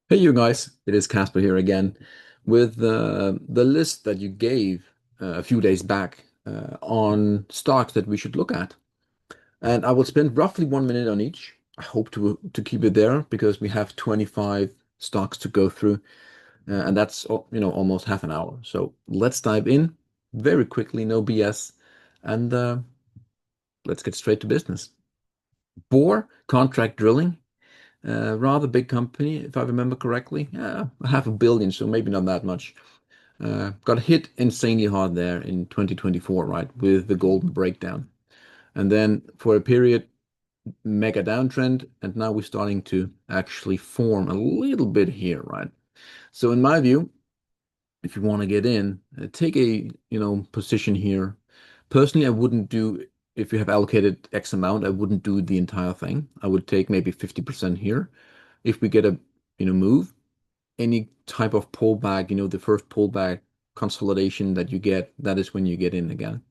Hey, you guys, it is Casper here again with the list that you gave a few days back on stocks that we should look at. And I will spend roughly 1 minute on each. I hope to keep it there because we have 25 stocks to go through, and that's almost half an hour. So let's dive in very quickly, no BS, and let's get straight to business. Bore Contract Drilling. Rather big company, if I remember correctly. Half a billion, so maybe not that much. Got hit insanely hard there in 2024, right, with the golden breakdown. And then for a period, mega downtrend, and now we're starting to actually form a little bit here, right? So in my view, if you want to get in, take a, position here. Personally, I wouldn't do, if you have allocated X amount, I wouldn't do the entire thing. I would take maybe 50% here. If we get a, move, any type of pullback, the first pullback consolidation that you get, that is when you get in again.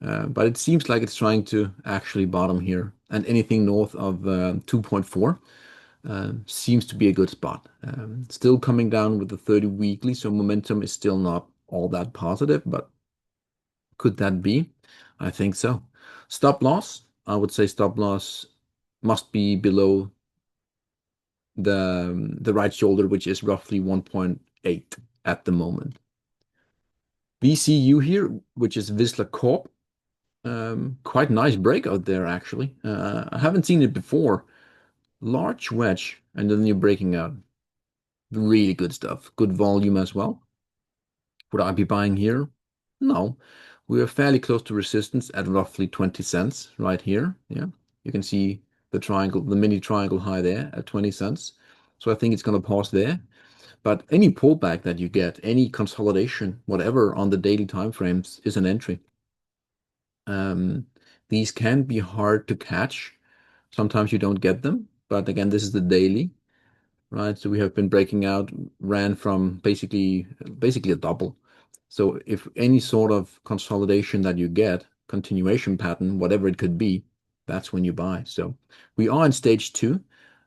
But it seems like it's trying to actually bottom here, and anything north of 2.4 seems to be a good spot. Still coming down with the 30 weekly, so momentum is still not all that positive, but could that be? I think so. Stop loss, I would say stop loss must be below the right shoulder, which is roughly 1.8 at the moment. VCU here, which is Visla Corp, quite nice breakout there actually. I haven't seen it before. Large wedge, and then you're breaking out. Really good stuff. Good volume as well. Would I be buying here? No. We are fairly close to resistance at roughly 20 cents right here. Yeah. You can see the triangle, the mini triangle high there at 20 cents. So I think it's going to pause there. But any pullback that you get, any consolidation, whatever on the daily time frames is an entry. Um, these can be hard to catch. Sometimes you don't get them, but again, this is the daily, right? So we have been breaking out, ran from basically a double. So if any sort of consolidation that you get, continuation pattern, whatever it could be, that's when you buy. So we are in stage two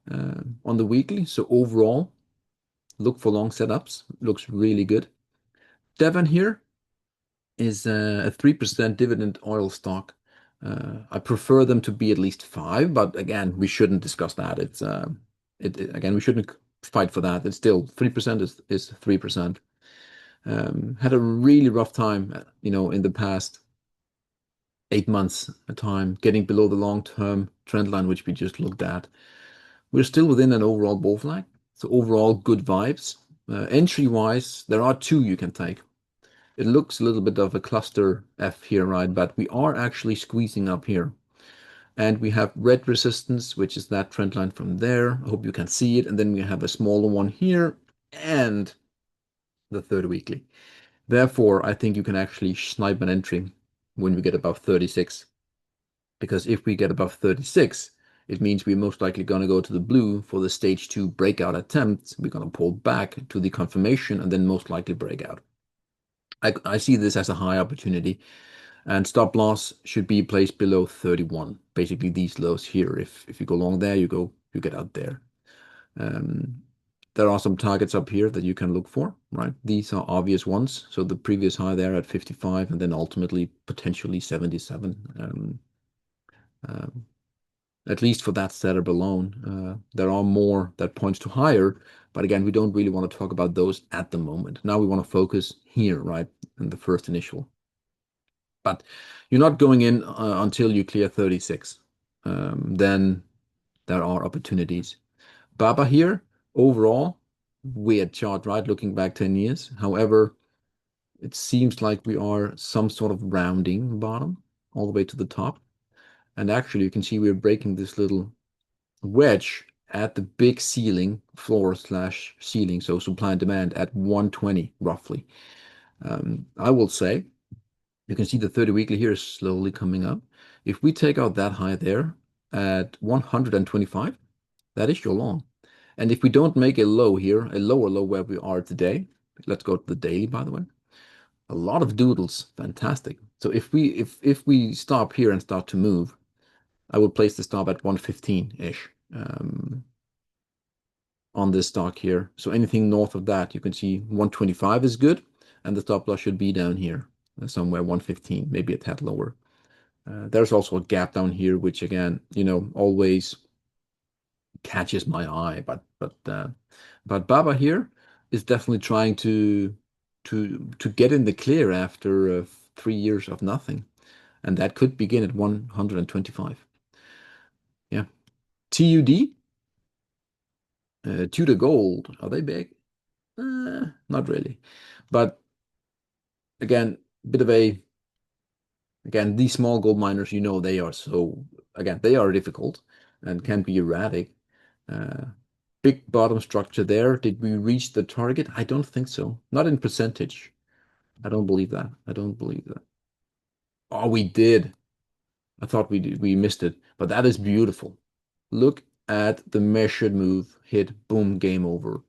on the weekly. So overall, look for long setups. Looks really good. Devon here is a 3% dividend oil stock. I prefer them to be at least 5, but again, we shouldn't discuss that. Again, we shouldn't fight for that. It's still 3% is 3%. Had a really rough time, in the past 8 months time, getting below the long-term trend line, which we just looked at. We're still within an overall bull flag, so overall good vibes. Entry-wise, there are two you can take. It looks a little bit of a cluster F here, right? But we are actually squeezing up here. And we have red resistance, which is that trend line from there. I hope you can see it. And then we have a smaller one here and the third weekly. Therefore, I think you can actually snipe an entry when we get above 36. Because if we get above 36, it means we're most likely going to go to the blue for the stage two breakout attempt. We're going to pull back to the confirmation and then most likely break out. I see this as a high opportunity, and stop loss should be placed below 31. Basically, these lows here. If you go long there, you get out there. Um, there are some targets up here that you can look for, right? These are obvious ones. So the previous high there at 55, and then ultimately potentially 77. Um, at least for that setup alone. There are more that points to higher, but again, we don't really want to talk about those at the moment. Now we want to focus here, right, in the first initial. But you're not going in until you clear 36. Then there are opportunities. Baba here, overall, weird chart, right? Looking back 10 years. However, it seems like we are some sort of rounding bottom all the way to the top. And actually, you can see we're breaking this little wedge at the big ceiling, floor slash ceiling, so supply and demand at 120 roughly. I will say you can see the 30 weekly here is slowly coming up. If we take out that high there at 125, that is your long. And if we don't make a low here, a lower low where we are today, let's go to the daily, by the way. A lot of doodles, fantastic. So if we stop here and start to move, I will place the stop at 115-ish. on this stock here. So anything north of that, you can see 125 is good, and the stop loss should be down here, somewhere 115, maybe a tad lower. There's also a gap down here, which again, always catches my eye. But Baba here is definitely trying to get in the clear after 3 years of nothing, and that could begin at 125. Yeah, TUD, Tudor Gold, are they big? Not really, but again, bit of a again these small gold miners, they are they are difficult and can be erratic. Uh, Big bottom structure there. Did we reach the target? I don't think so. Not in percentage. I don't believe that. I don't believe that. Oh, we did. I thought we missed it, but that is beautiful. Look at the measured move, hit, boom, game over.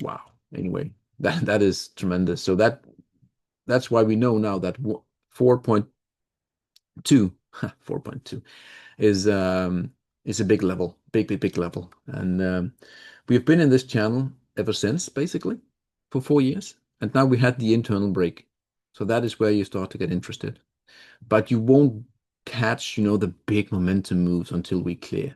Wow. Anyway, that is tremendous. So that's why we know now that 4.2 4.2 is a big level, big level. And we've been in this channel ever since, basically, for 4 years. And now we had the internal break. So that is where you start to get interested. But you won't catch, the big momentum moves until we clear.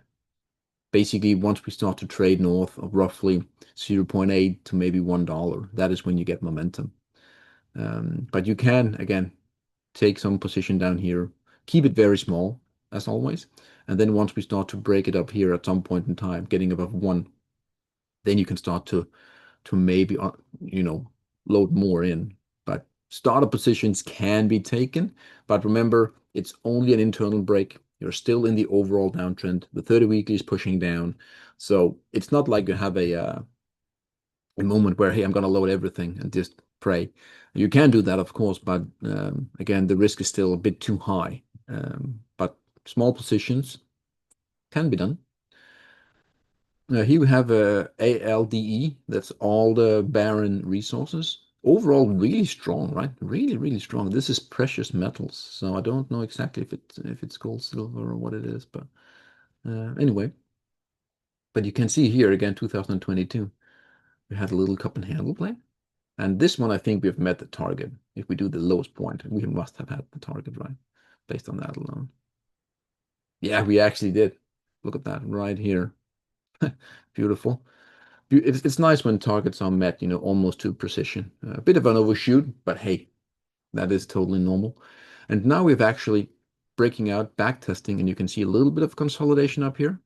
Basically, once we start to trade north of roughly 0.8 to maybe $1, that is when you get momentum. But you can, again, take some position down here, keep it very small, as always. And then once we start to break it up here at some point in time, getting above 1, then you can start to maybe, load more in. But starter positions can be taken. But remember, it's only an internal break. You're still in the overall downtrend. The 30 weekly is pushing down. So it's not like you have a moment where, hey, I'm going to load everything and just pray. You can do that, of course, but again, the risk is still a bit too high. But small positions can be done. Here we have a ALDE. That's all the barren resources. Overall, really strong, right? Really, really strong. This is precious metals, so I don't know exactly if it's gold, silver, or what it is, but anyway. But you can see here again, 2022, we had a little cup and handle play. And this one, I think we've met the target. If we do the lowest point, we must have had the target, right? Based on that alone. Yeah, we actually did. Look at that right here. Beautiful. It's nice when targets are met, almost to precision. A bit of an overshoot, but hey, that is totally normal. And now we've actually breaking out back testing, and you can see a little bit of consolidation up here.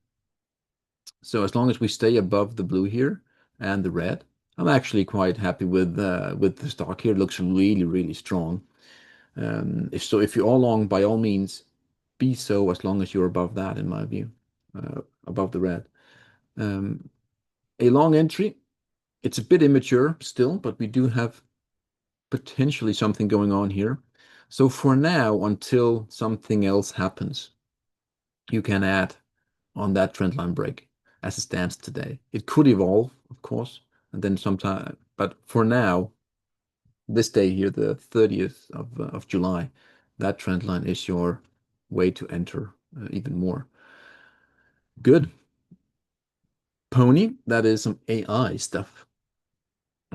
So as long as we stay above the blue here and the red, I'm actually quite happy with the stock here. It looks really, really strong. If you're all long, by all means, be so as long as you're above that, in my view, above the red. A long entry, it's a bit immature still, but we do have potentially something going on here. So for now, until something else happens, you can add on that trend line break as it stands today. It could evolve, of course, and then sometime, but for now, this day here, the 30th of July, that trend line is your way to enter even more. Good. Pony, that is some AI stuff.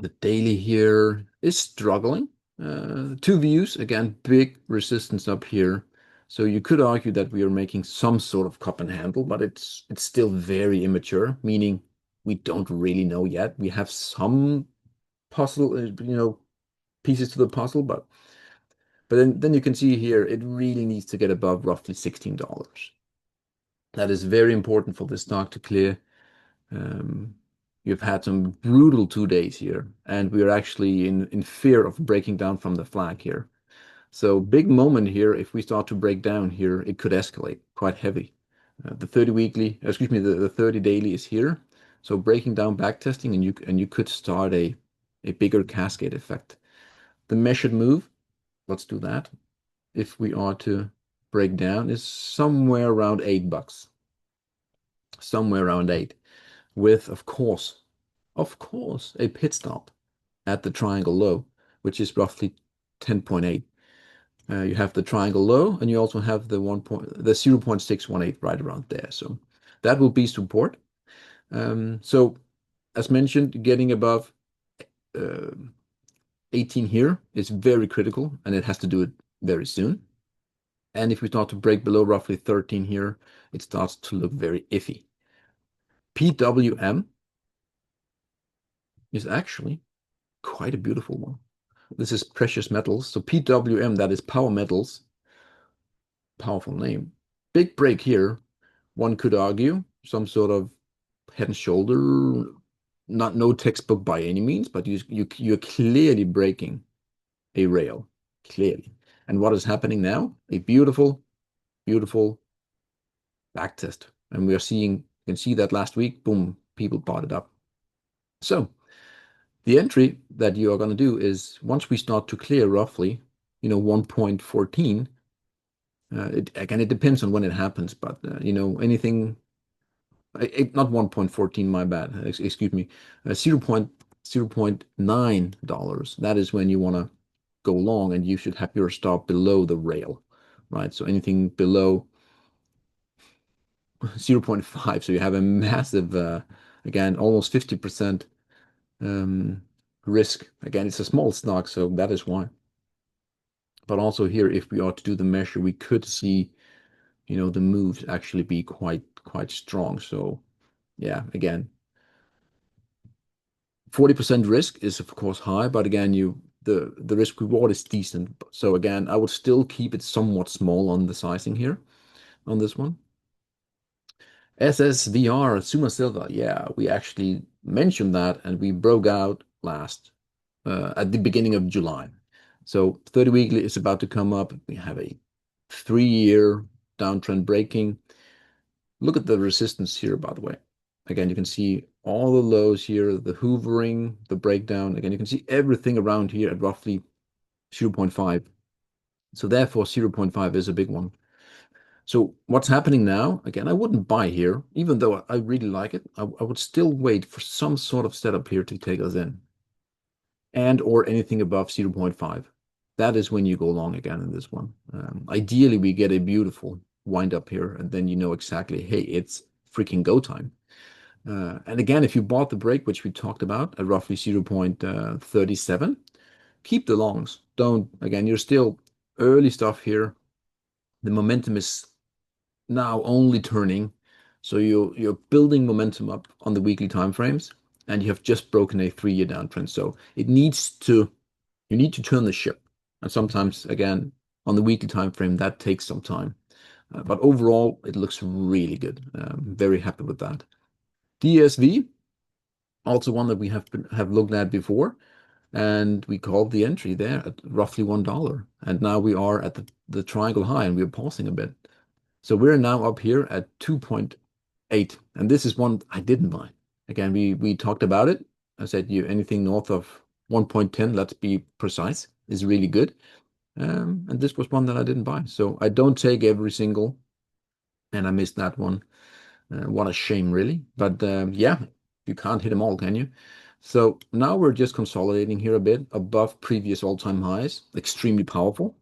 The daily here is struggling. Two views, again, big resistance up here. So you could argue that we are making some sort of cup and handle, but it's still very immature, meaning we don't really know yet. We have some puzzle, pieces to the puzzle, but then you can see here, it really needs to get above roughly $16. That is very important for this stock to clear. You've had some brutal 2 days here, and we are actually in fear of breaking down from the flag here. So big moment here. If we start to break down here, it could escalate quite heavy. The 30 weekly, excuse me, the 30 daily is here. So breaking down back testing, and you could start a bigger cascade effect. The measured move, let's do that. If we are to break down, is somewhere around $8. Somewhere around 8, with of course, a pit stop at the triangle low, which is roughly 10.8. You have the triangle low, and you also have the 0.618 right around there. So that will be support. So as mentioned, getting above uh, 18 here is very critical, and it has to do it very soon. And if we start to break below roughly 13 here, it starts to look very iffy. PWM is actually quite a beautiful one. This is precious metals. So PWM, that is power metals. Powerful name. Big break here. One could argue some sort of head and shoulder, not no textbook by any means, but you're clearly breaking a rail, clearly. And what is happening now? A beautiful, beautiful back test. And we are seeing, you can see that last week, boom, people bought it up. So the entry that you are going to do is once we start to clear roughly, 1.14, again, it depends on when it happens, but, anything, not 1.14, my bad, excuse me, 0.9 dollars. That is when you want to go long, and you should have your stop below the rail, right? So anything below 0.5, so you have a massive, again, almost 50% risk. Again, it's a small stock, so that is why. But also here, if we are to do the measure, we could see, the moves actually be quite strong. So yeah, again, 40% risk is of course high, but again, the risk reward is decent. So again, I would still keep it somewhat small on the sizing here on this one. SSVR, Suma Silva. Yeah, we actually mentioned that, and we broke out last at the beginning of July. So 30 weekly is about to come up. We have a 3-year downtrend breaking. Look at the resistance here, by the way. Again, you can see all the lows here, the hoovering, the breakdown. Again, you can see everything around here at roughly 0.5. So therefore, 0.5 is a big one. So what's happening now? Again, I wouldn't buy here, even though I really like it. I would still wait for some sort of setup here to take us in, and or anything above 0.5. That is when you go long again in this one. Ideally, we get a beautiful wind up here, and then you know exactly, hey, it's freaking go time. And again, if you bought the break, which we talked about at roughly 0.37, keep the longs. Don't, again, you're still early stuff here. The momentum is now only turning. So you're building momentum up on the weekly time frames, and you have just broken a 3-year downtrend. So you need to turn the ship. And sometimes, again, on the weekly time frame, that takes some time. But overall, it looks really good. Very happy with that. DSV, also one that we have looked at before, and we called the entry there at roughly $1. And now we are at the triangle high, and we're pausing a bit. So we're now up here at 2.8, and this is one I didn't buy. Again, we talked about it. I said anything north of 1.10, let's be precise, is really good. And this was one that I didn't buy. So I don't take every single, and I missed that one. What a shame, really. But yeah, you can't hit them all, can you? So now we're just consolidating here a bit above previous all-time highs. Extremely powerful.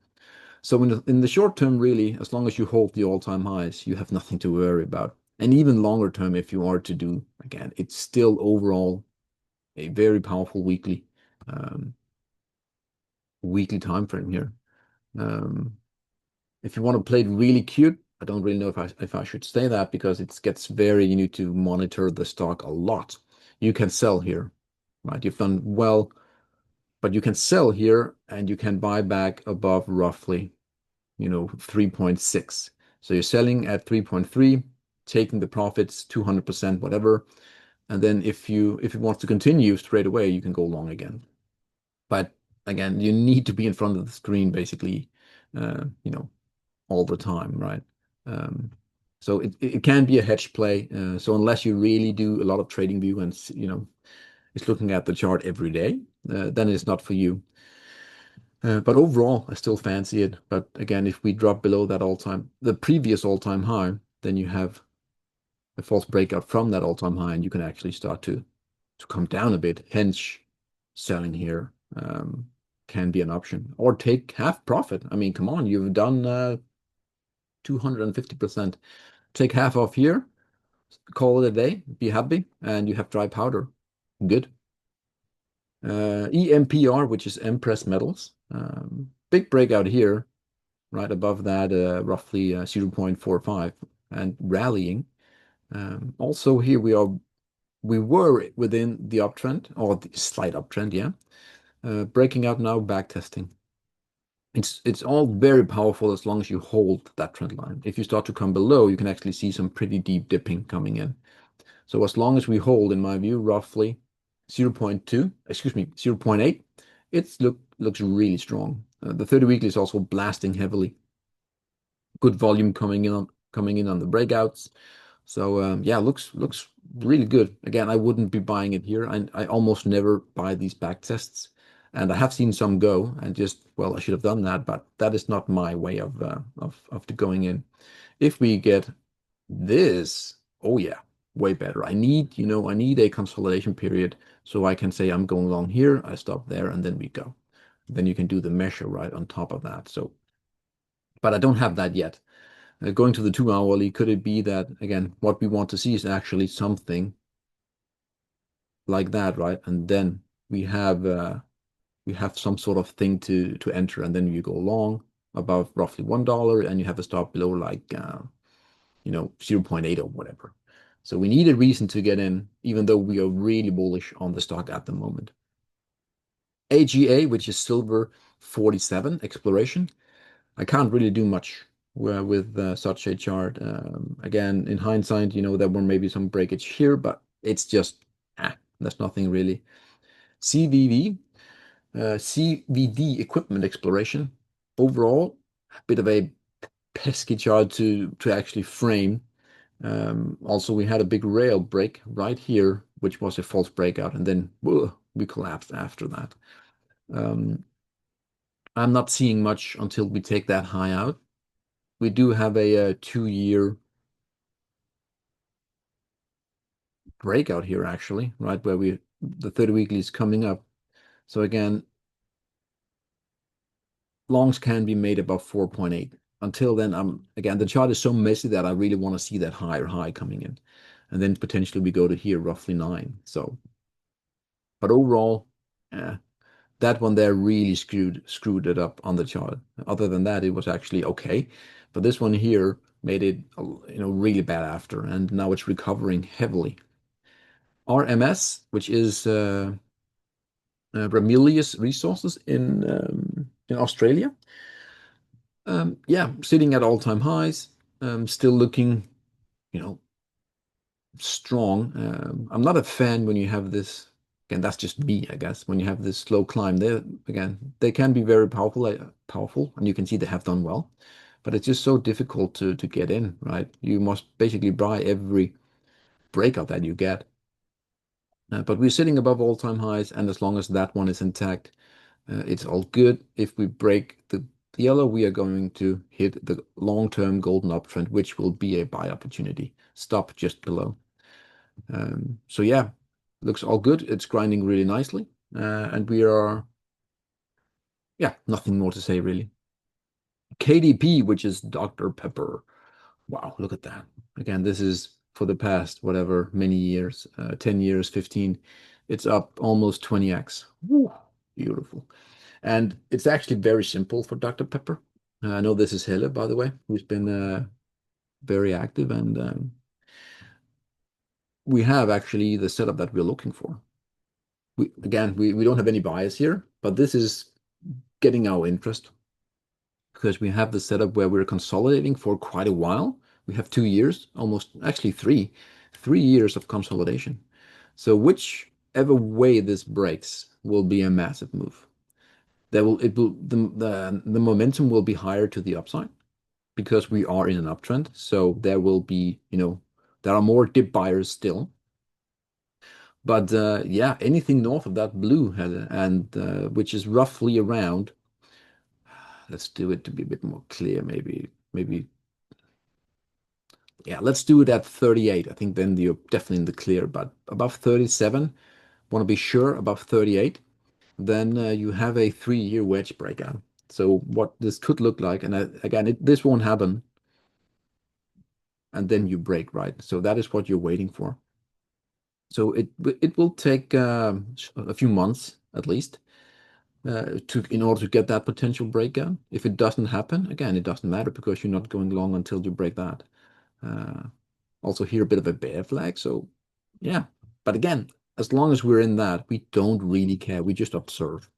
So in the short term, really, as long as you hold the all-time highs, you have nothing to worry about. And even longer term, if you are to do, again, it's still overall a very powerful weekly time frame here. If you want to play it really cute, I don't really know if I should say that, because it gets very, you need to monitor the stock a lot. You can sell here, right? You've done well, but you can sell here and you can buy back above roughly 3.6. So you're selling at 3.3, taking the profits 200%, whatever. And then if it wants to continue straight away, you can go long again. But again, you need to be in front of the screen basically, all the time, right? So it can be a hedge play. So unless you really do a lot of trading view and it's looking at the chart every day, then it's not for you. But overall, I still fancy it. But again, if we drop below that the previous all-time high, then you have a false breakout from that all-time high, and you can actually start to come down a bit. Hence, selling here can be an option, or take half profit. I mean, come on, you've done 250%. Take half off here, call it a day, be happy, and you have dry powder. Good. EMPR, which is Empress Metals. Big breakout here, right above that, roughly 0.45 and rallying. Also here we were within the uptrend or the slight uptrend, yeah. Breaking out now, back testing. It's all very powerful as long as you hold that trend line. If you start to come below, you can actually see some pretty deep dipping coming in. So as long as we hold, in my view, roughly 0.2, excuse me, 0.8, looks really strong. The 30 weekly is also blasting heavily. Good volume coming in on the breakouts. So yeah, looks really good. Again, I wouldn't be buying it here. I almost never buy these back tests, and I have seen some go and just, well, I should have done that, but that is not my way of the going in. If we get this, oh yeah, way better. I need a consolidation period so I can say I'm going long here, I stop there, and then we go. Then you can do the measure right on top of that. So, but I don't have that yet. Going to the 2 hourly, could it be that, again, what we want to see is actually something like that, right? And then we have some sort of thing to enter, and then you go long above roughly $1, and you have a stop below like 0.8 or whatever. So we need a reason to get in, even though we are really bullish on the stock at the moment. AGA, which is silver 47 exploration. I can't really do much with such a chart. Again, in hindsight, there were maybe some breakage here, but it's just, there's nothing really. CVD equipment exploration. Overall, a bit of a pesky chart to actually frame. Also, we had a big rail break right here, which was a false breakout, and then we collapsed after that. I'm not seeing much until we take that high out. We do have a 2-year breakout here, actually, right where the 30 weekly is coming up. So again, longs can be made above 4.8. Until then, again, the chart is so messy that I really want to see that higher high coming in, and then potentially we go to here roughly 9. So, but overall, that one there really screwed it up on the chart. Other than that, it was actually okay, but this one here made it really bad after, and now it's recovering heavily. RMS, which is Ramelius Resources in Australia. Yeah, sitting at all-time highs, still looking, strong. I'm not a fan when you have this. Again, that's just me, I guess. When you have this slow climb, they can be very powerful, and you can see they have done well. But it's just so difficult to get in, right? You must basically buy every breakout that you get. But we're sitting above all-time highs, and as long as that one is intact, it's all good. If we break the yellow, we are going to hit the long-term golden uptrend, which will be a buy opportunity. Stop just below. So yeah, looks all good. It's grinding really nicely. And we are, yeah, nothing more to say really. KDP, which is Dr. Pepper. Wow, look at that. Again, this is for the past, whatever, many years, 10 years, 15. It's up almost 20x. Woo, beautiful. And it's actually very simple for Dr. Pepper. I know this is Helle, by the way, who's been very active, and we have actually the setup that we're looking for. We don't have any bias here, but this is getting our interest because we have the setup where we're consolidating for quite a while. We have 2 years, almost actually 3 years of consolidation. So whichever way this breaks will be a massive move. The momentum will be higher to the upside because we are in an uptrend. So there will be, there are more dip buyers still. But yeah, anything north of that blue and which is roughly around, let's do it to be a bit more clear, maybe, yeah, let's do it at 38. I think then you're definitely in the clear, but above 37, want to be sure above 38, then you have a 3-year wedge breakout. So what this could look like, and again, this won't happen, and then you break, right? So that is what you're waiting for. So it will take a few months at least to in order to get that potential breakout. If it doesn't happen, again, it doesn't matter because you're not going long until you break that. Uh, Also here a bit of a bear flag. So yeah, but again, as long as we're in that, we don't really care. We just observe.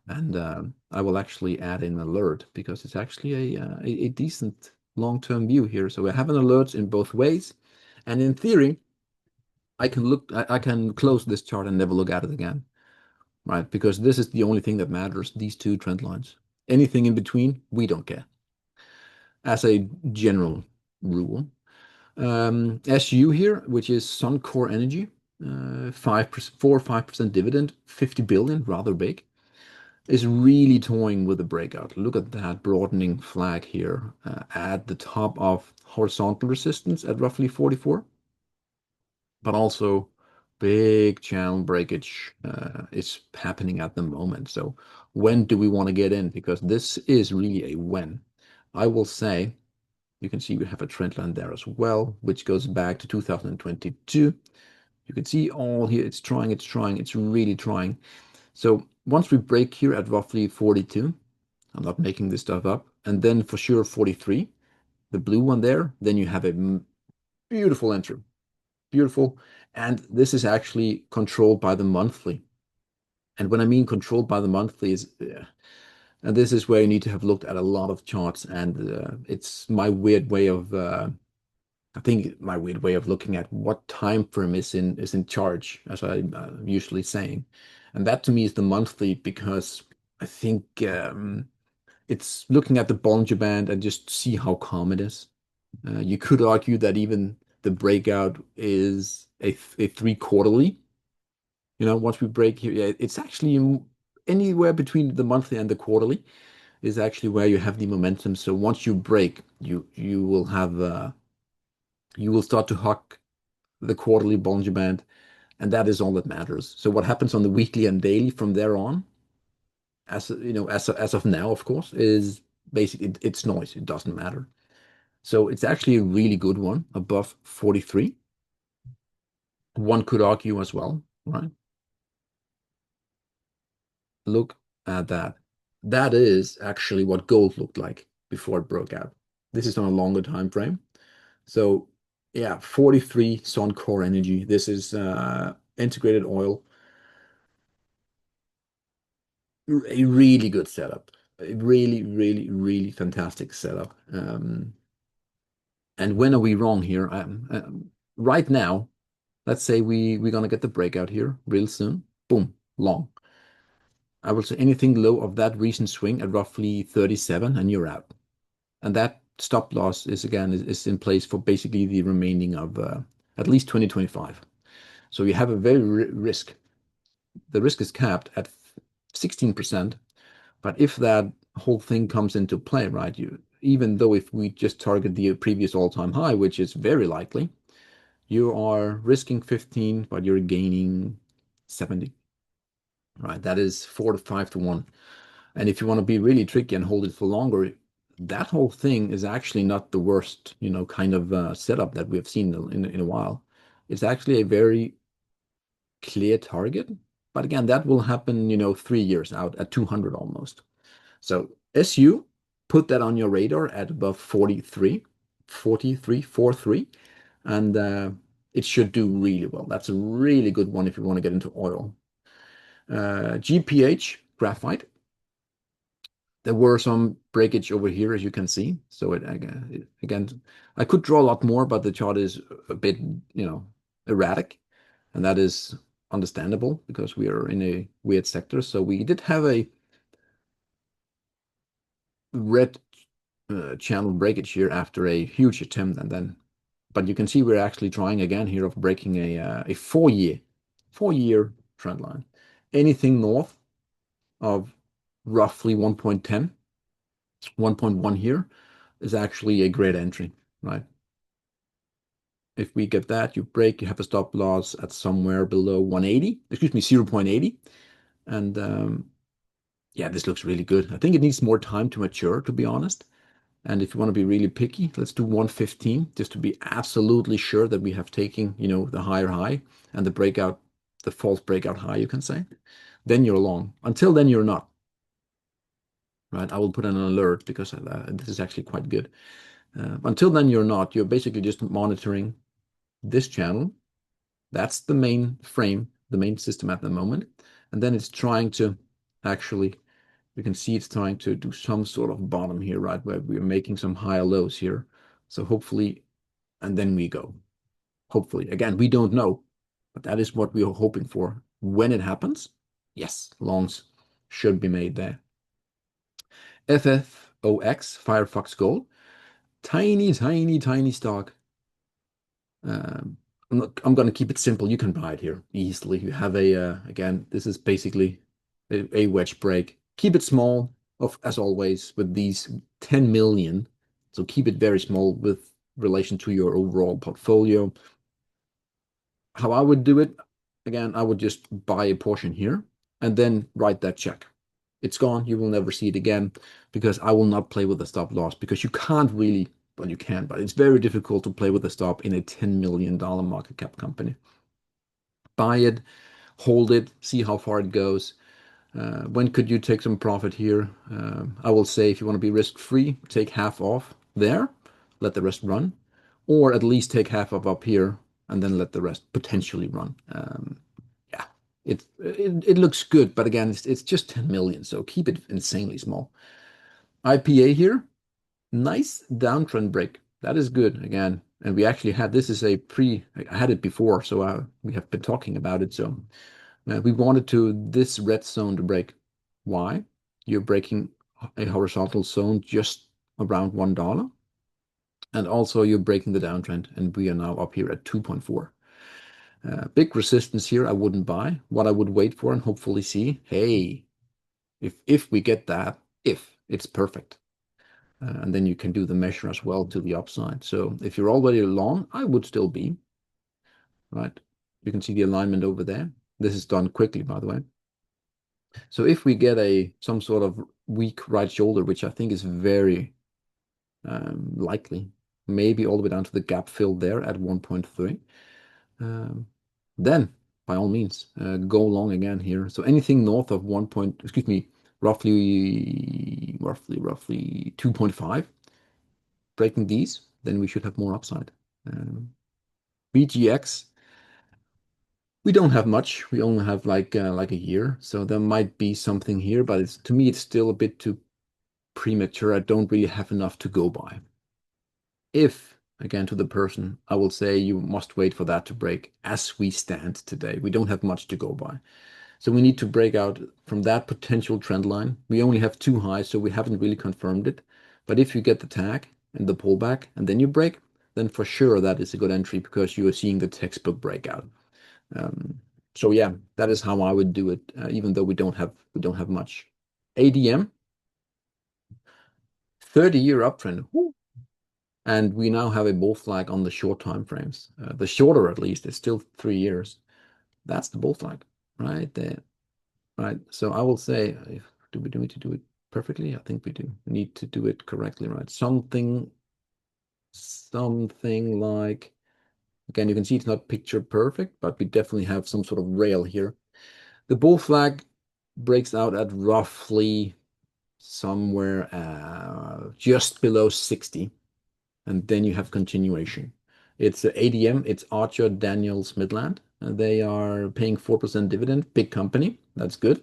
And I will actually add an alert because it's actually a decent long-term view here. So we have an alert in both ways. And in theory, I can close this chart and never look at it again, right? Because this is the only thing that matters, these two trend lines. Anything in between, we don't care as a general rule. SU here, which is Suncor Energy, 5%, 4 or 5% dividend, 50 billion, rather big, is really toying with the breakout. Look at that broadening flag here at the top of horizontal resistance at roughly 44, but also big channel breakage is happening at the moment. So when do we want to get in? Because this is really a when. I will say, you can see we have a trend line there as well, which goes back to 2022. You can see all here, it's trying, it's really trying. So once we break here at roughly 42, I'm not making this stuff up, and then for sure 43, the blue one there, then you have a beautiful entry. Beautiful. And this is actually controlled by the monthly. And when I mean controlled by the monthly is, and this is where you need to have looked at a lot of charts, and it's my weird way of I think my weird way of looking at what time frame is in charge, as I'm usually saying, and that to me is the monthly because I think it's looking at the Bollinger Band and just see how calm it is. You could argue that even the breakout is a three quarterly. Once we break here, yeah, it's actually anywhere between the monthly and the quarterly is actually where you have the momentum. So once you break, you will have you will start to huck the quarterly Bollinger Band, and that is all that matters. So what happens on the weekly and daily from there on, as of now, of course, is basically it's noise. It doesn't matter. So it's actually a really good one above 43. One could argue as well, right? Look at that. That is actually what gold looked like before it broke out. This is on a longer time frame. So yeah, 43 Suncor Energy. This is integrated oil. A really good setup. A really, really, really fantastic setup. And when are we wrong here? Right now, let's say we're gonna get the breakout here real soon. Boom, long. I will say anything low of that recent swing at roughly 37, and you're out. And that stop loss is again is in place for basically the remaining of at least 2025. So you have a very risk. The risk is capped at 16%. But if that whole thing comes into play, right, even though if we just target the previous all-time high, which is very likely, you are risking 15, but you're gaining 70, right? That is 4 to 5 to 1. And if you want to be really tricky and hold it for longer, that whole thing is actually not the worst, kind of setup that we have seen in a while. It's actually a very clear target. But again, that will happen, 3 years out at 200 almost. So SU, put that on your radar at above 43, 43, 43, and it should do really well. That's a really good one if you want to get into oil. GPH, graphite. There were some breakage over here, as you can see. So again, I could draw a lot more, but the chart is a bit, erratic, and that is understandable because we are in a weird sector. So we did have a red channel breakage here after a huge attempt, and then, but you can see we're actually trying again here of breaking a 4-year trend line. Anything north of roughly 1.10, 1.1 here is actually a great entry, right? If we get that, you break, you have a stop loss at somewhere below 180, excuse me, 0.80. And yeah, this looks really good. I think it needs more time to mature, to be honest. And if you want to be really picky, let's do 115 just to be absolutely sure that we have taken, the higher high and the breakout, the false breakout high, you can say. Then you're long. Until then, you're not. Right? I will put an alert because this is actually quite good. Until then, you're not. You're basically just monitoring this channel. That's the main frame, the main system at the moment. And then it's trying to actually, you can see it's trying to do some sort of bottom here, right, where we're making some higher lows here. So hopefully, and then we go. Hopefully. Again, we don't know, but that is what we are hoping for. When it happens, yes, longs should be made there. FFOX, Firefox Gold. Tiny, tiny, tiny stock. I'm going to keep it simple. You can buy it here easily. You have again, this is basically a wedge break. Keep it small, as always, with these 10 million. So keep it very small with relation to your overall portfolio. How I would do it, again, I would just buy a portion here and then write that check. It's gone. You will never see it again because I will not play with the stop loss because you can't really, well, you can, but it's very difficult to play with a stop in a $10 million market cap company. Buy it, hold it, see how far it goes. When could you take some profit here? I will say if you want to be risk-free, take half off there, let the rest run, or at least take half of up here and then let the rest potentially run. Yeah, it looks good, but again, it's just 10 million, so keep it insanely small. IPA here, nice downtrend break. That is good again. And we actually had this is I had it before, so we have been talking about it. So we wanted this red zone to break. Why? You're breaking a horizontal zone just around $1. And also you're breaking the downtrend, and we are now up here at 2.4. Big resistance here, I wouldn't buy. What I would wait for and hopefully see, hey, if we get that, if it's perfect. And then you can do the measure as well to the upside. So if you're already long, I would still be, right? You can see the alignment over there. This is done quickly, by the way. So if we get some sort of weak right shoulder, which I think is very likely, maybe all the way down to the gap fill there at 1.3, then by all means go long again here. So anything north of roughly 2.5, breaking these, then we should have more upside. BGX, we don't have much. We only have like a year, so there might be something here, but to me it's still a bit too premature. I don't really have enough to go by. If, again, to the person, I will say you must wait for that to break as we stand today. We don't have much to go by. So we need to break out from that potential trend line. We only have two highs, so we haven't really confirmed it. But if you get the tag and the pullback and then you break, then for sure that is a good entry because you are seeing the textbook breakout. So yeah, that is how I would do it, even though we don't have much. ADM, 30-year uptrend. Woo. And we now have a bull flag on the short time frames. The shorter, at least, is still 3 years. That's the bull flag right there. Right. So I will say, do we need to do it perfectly? I think we do. We need to do it correctly, right? Something like, again, you can see it's not picture perfect, but we definitely have some sort of rail here. The bull flag breaks out at roughly somewhere just below 60. And then you have continuation. It's ADM, it's Archer Daniels Midland. They are paying 4% dividend, big company. That's good.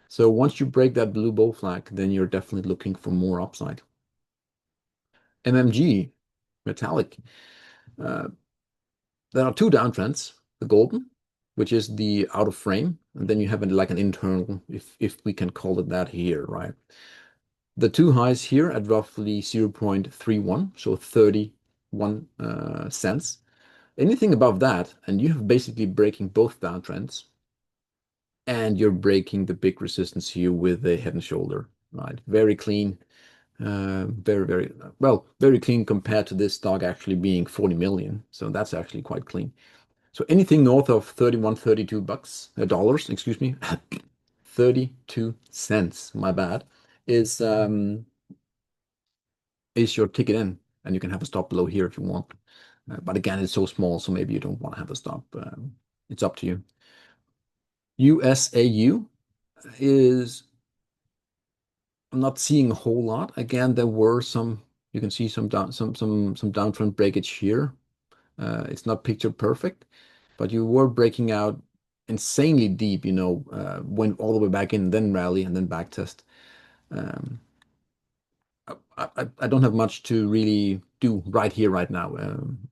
So once you break that blue bull flag, then you're definitely looking for more upside. MMG, metallic. There are two downtrends. The golden, which is the out of frame, and then you have like an internal, if we can call it that here, right? The two highs here at roughly 0.31, so 31 cents. Anything above that, and you have basically breaking both downtrends, and you're breaking the big resistance here with a head and shoulder, right? Very clean, very well, very clean compared to this stock actually being 40 million. So that's actually quite clean. So anything north of 31, 32 bucks, dollars, excuse me, 32 cents, my bad, is is your ticket in, and you can have a stop below here if you want. But again, it's so small, so maybe you don't want to have a stop. It's up to you. USAU is, I'm not seeing a whole lot. Again, there were some, you can see some downtrend breakage here. It's not picture perfect, but you were breaking out insanely deep, went all the way back in, then rally, and then back test. Um, I don't have much to really do right here, right now.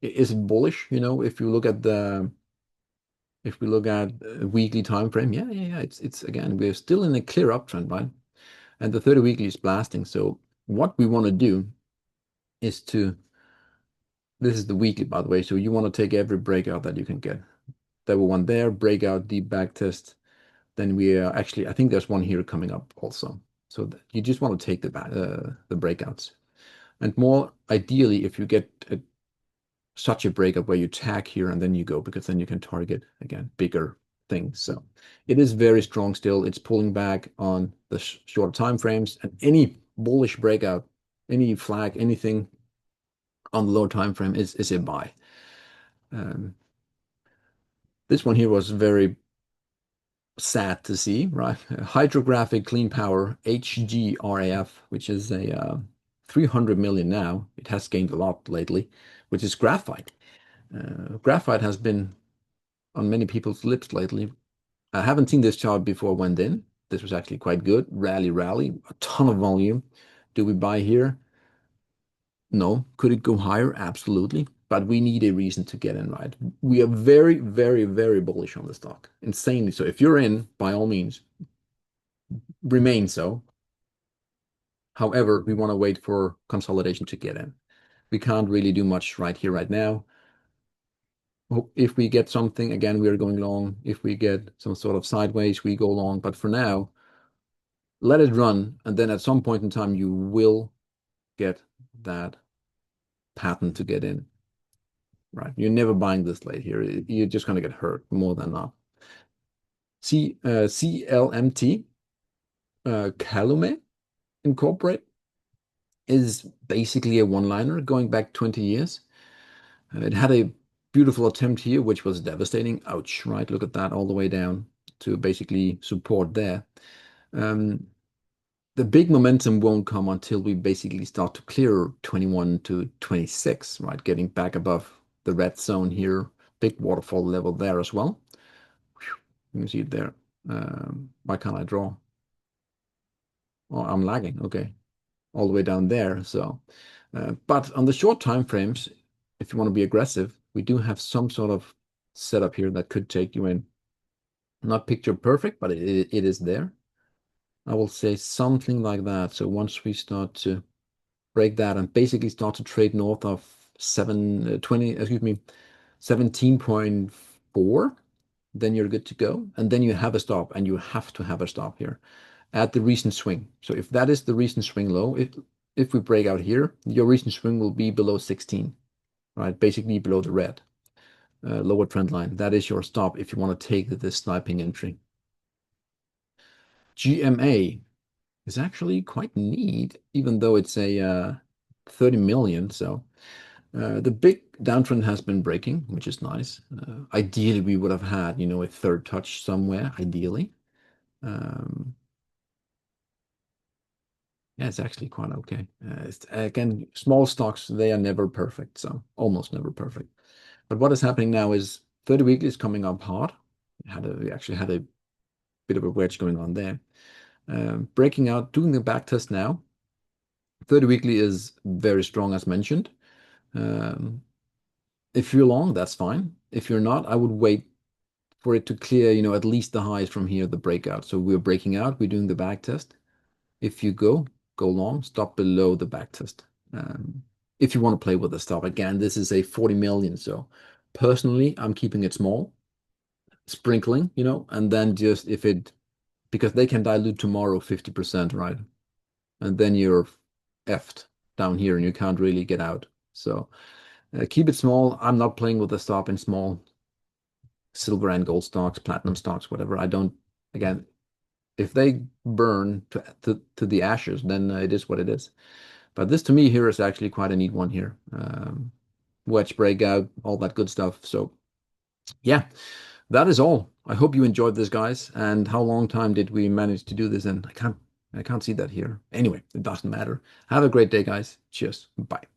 Is it bullish? If we look at a weekly time frame, yeah. It's again, we're still in a clear uptrend, right? And the 30 weekly is blasting. So what we want to do is this is the weekly, by the way. So you want to take every breakout that you can get. There were one there, breakout, deep back test. Then we are actually, I think there's one here coming up also. So you just want to take the breakouts. And more ideally, if you get such a breakup where you tag here and then you go, because then you can target, again, bigger things. So it is very strong still. It's pulling back on the short time frames, and any bullish breakout, any flag, anything on the low time frame is a buy. This one here was very sad to see, right? Hydrographic Clean Power, HGRAF, which is a 300 million now. It has gained a lot lately, which is graphite. Graphite has been on many people's lips lately. I haven't seen this chart before went in. This was actually quite good. Rally, a ton of volume. Do we buy here? No. Could it go higher? Absolutely. But we need a reason to get in, right? We are very, very, very bullish on the stock. Insanely so. If you're in, by all means, remain so. However, we want to wait for consolidation to get in. We can't really do much right here, right now. If we get something, again, we are going long. If we get some sort of sideways, we go long. But for now, let it run. And then at some point in time, you will get that pattern to get in, right? You're never buying this late here. You're just going to get hurt more than not. CLMT, Calumet Incorporate, is basically a one-liner going back 20 years. It had a beautiful attempt here, which was devastating. Ouch, right? Look at that all the way down to basically support there. The big momentum won't come until we basically start to clear 21 to 26, right? Getting back above the red zone here. Big waterfall level there as well. You can see it there. Why can't I draw? Oh, I'm lagging. Okay. All the way down there. So, but on the short time frames, if you want to be aggressive, we do have some sort of setup here that could take you in. Not picture perfect, but it is there. I will say something like that. So once we start to break that and basically start to trade north of 17.4, then you're good to go. And then you have a stop, and you have to have a stop here at the recent swing. So if that is the recent swing low, if we break out here, your recent swing will be below 16, right? Basically below the red lower trend line. That is your stop if you want to take this sniping entry. GMA is actually quite neat, even though it's a 30 million. So the big downtrend has been breaking, which is nice. Ideally, we would have had, a third touch somewhere, ideally. Yeah, it's actually quite okay. Again, small stocks, they are never perfect, so almost never perfect. But what is happening now is 30 weekly is coming up hard. We actually had a bit of a wedge going on there. Breaking out, doing the back test now. 30 weekly is very strong, as mentioned. If you're long, that's fine. If you're not, I would wait for it to clear, at least the highs from here, the breakout. So we're breaking out, we're doing the back test. If you go long, stop below the back test. If you want to play with the stop, again, this is a 40 million. So personally, I'm keeping it small, sprinkling, and then just because they can dilute tomorrow 50%, right? And then you're effed down here and you can't really get out. So keep it small. I'm not playing with the stop in small silver and gold stocks, platinum stocks, whatever. Again, if they burn to the ashes, then it is what it is. But this to me here is actually quite a neat one here. Wedge breakout, all that good stuff. So yeah, that is all. I hope you enjoyed this, guys. And how long time did we manage to do this in? I can't see that here. Anyway, it doesn't matter. Have a great day, guys. Cheers. Bye.